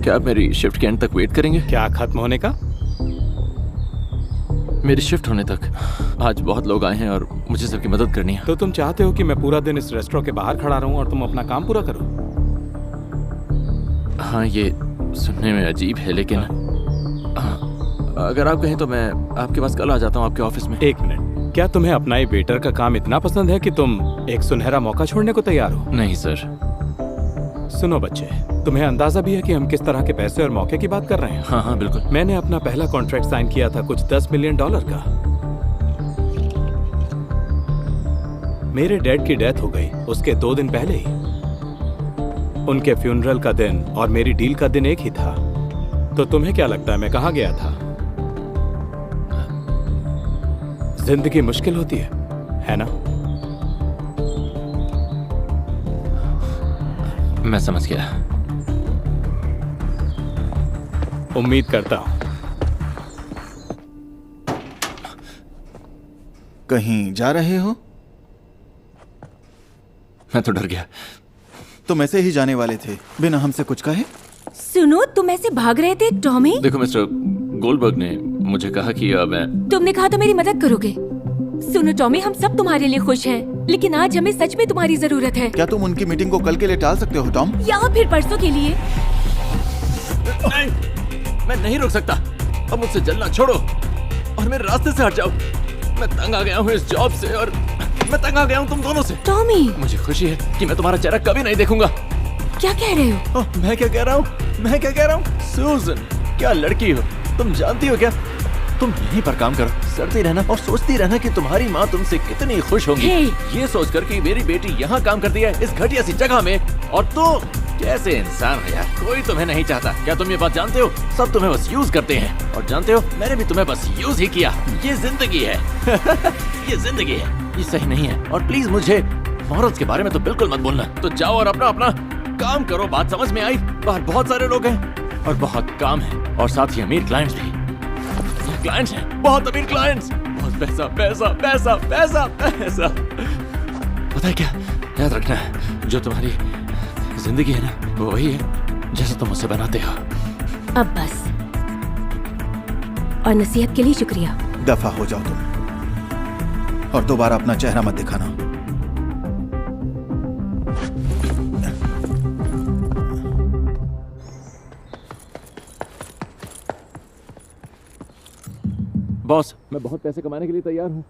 क्या आप मेरी शिफ्ट के एंड तक वेट करेंगे? क्या खत्म होने का? मेरी शिफ्ट होने तक। आज बहुत लोग आए हैं और मुझे सबकी मदद करनी है। तो तुम चाहते हो कि मैं पूरा दिन इस रेस्टोरेंट के बाहर खड़ा रहूं और तुम अपना काम पूरा करो? हाँ, ये सुनने में अजीब है, लेकिन अगर आप कहें तो मैं आपके पास कल आ जाता हूँ आपके ऑफिस में। एक मिनट, क्या तुम्हें अपना ये वेटर का काम इतना पसंद है कि तुम एक सुनहरा मौका छोड़ने को तैयार हो? नहीं सर। सुनो बच्चे, तुम्हें अंदाजा भी है कि हम किस तरह के पैसे और मौके की बात कर रहे हैं? हाँ हाँ बिल्कुल। मैंने अपना पहला कॉन्ट्रैक्ट साइन किया था कुछ $10 मिलियन का। मेरे डैड की डेथ हो गई उसके 2 दिन पहले ही। उनके फ्यूनरल का दिन और मेरी डील का दिन एक ही था। तो तुम्हें क्या लगता है मैं कहाँ गया था? जिंदगी मुश्किल होती है ना? मैं समझ गया। उम्मीद करता हूं। कहीं जा रहे हो? मैं तो डर गया। तुम ऐसे ही जाने वाले थे बिना हमसे कुछ कहे? सुनो, तुम ऐसे भाग रहे थे टॉमी? देखो मिस्टर गोल्डबर्ग ने मुझे कहा कि मैं... तुमने कहा तो मेरी मदद करोगे। सुनो टॉमी, हम सब तुम्हारे लिए खुश हैं, लेकिन आज हमें सच में तुम्हारी जरूरत है। क्या तुम उनकी मीटिंग को कल के लिए टाल सकते हो टॉम? या फिर परसों के लिए? नहीं, मैं नहीं रुक सकता। अब मुझसे जलना छोड़ो और मेरे रास्ते से हट जाओ। मैं तंग आ गया हूँ इस जॉब से और मैं तंग आ गया हूँ तुम दोनों से। टॉमी, मुझे खुशी है कि मैं तुम्हारा चेहरा कभी नहीं देखूंगा। क्या कह रहे हो? मैं क्या कह रहा हूँ? सूजन, क्या लड़की हो तुम, जानती हो क्या? तुम यहीं पर काम करो, सड़ती रहना और सोचती रहना कि तुम्हारी माँ तुमसे कितनी खुश होगी। ये सोचकर कि मेरी बेटी यहाँ काम करती है इस घटिया सी जगह में, और तुम कैसे इंसान हो यार। कोई तुम्हें नहीं चाहता। क्या तुम ये बात जानते हो? सब तुम्हें बस यूज करते हैं। और जानते हो, मैंने भी तुम्हें बस यूज ही किया। ये जिंदगी है। ये जिंदगी है, ये सही नहीं है। और प्लीज मुझे मॉरल्स के बारे में तो बिल्कुल मत बोलना। तो जाओ और अपना अपना काम करो। बात समझ में आई? बाहर बहुत सारे लोग हैं और बहुत काम है, और साथ ही अमीर क्लाइंट्स भी। क्लाइंट्स हैं, बहुत अमीर क्लाइंट्स, बहुत पैसा पैसा पैसा पैसा पैसा। पता है क्या, याद रखना, जो तुम्हारी जिंदगी है ना, वो वही है जैसा तुम उसे बनाते हो। अब बस, और नसीहत के लिए शुक्रिया। दफा हो जाओ तुम, और दोबारा अपना चेहरा मत दिखाना। बॉस, मैं बहुत पैसे कमाने के लिए तैयार हूँ।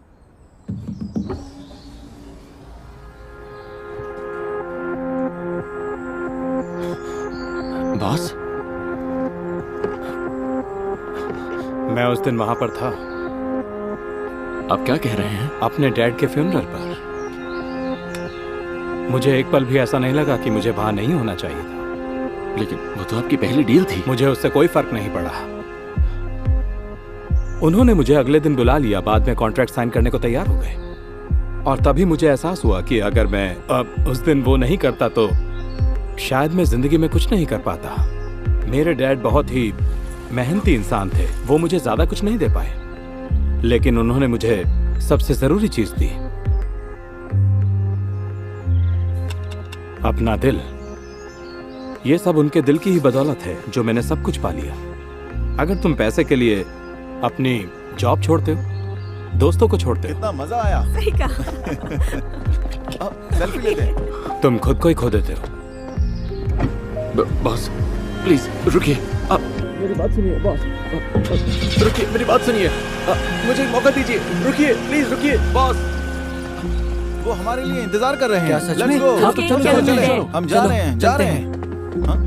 बॉस, मैं उस दिन वहां पर था। आप क्या कह रहे हैं? अपने डैड के फ्यूनरल पर। मुझे एक पल भी ऐसा नहीं लगा कि मुझे वहां नहीं होना चाहिए था। लेकिन वो तो आपकी पहली डील थी। मुझे उससे कोई फर्क नहीं पड़ा। उन्होंने मुझे अगले दिन बुला लिया, बाद में कॉन्ट्रैक्ट साइन करने को तैयार हो गए। और तभी मुझे एहसास हुआ कि अगर मैं उस दिन वो नहीं करता तो शायद मैं जिंदगी में कुछ नहीं कर पाता। मेरे डैड बहुत ही मेहनती इंसान थे, वो मुझे ज्यादा कुछ नहीं दे पाए, लेकिन उन्होंने मुझे सबसे जरूरी चीज दी, अपना दिल। ये सब उनके दिल की ही बदौलत है जो मैंने सब कुछ पा लिया। अगर तुम पैसे के लिए अपनी जॉब छोड़ते हो, दोस्तों को छोड़ते हो, कितना मजा आया। सही कहा। सेल्फी लेते हैं। तुम खुद को ही खो देते हो। बॉस प्लीज रुकिए, मेरी बात सुनिए। बॉस रुकिए, मेरी बात सुनिए, मुझे एक मौका दीजिए। रुकिए प्लीज, रुकिए बॉस। वो हमारे लिए इंतजार कर रहे हैं। क्या सच Let's में? go। हाँ, तो चलो, चलो, चलो, चलो। हम जा रहे हैं, जा रहे हैं। हाँ?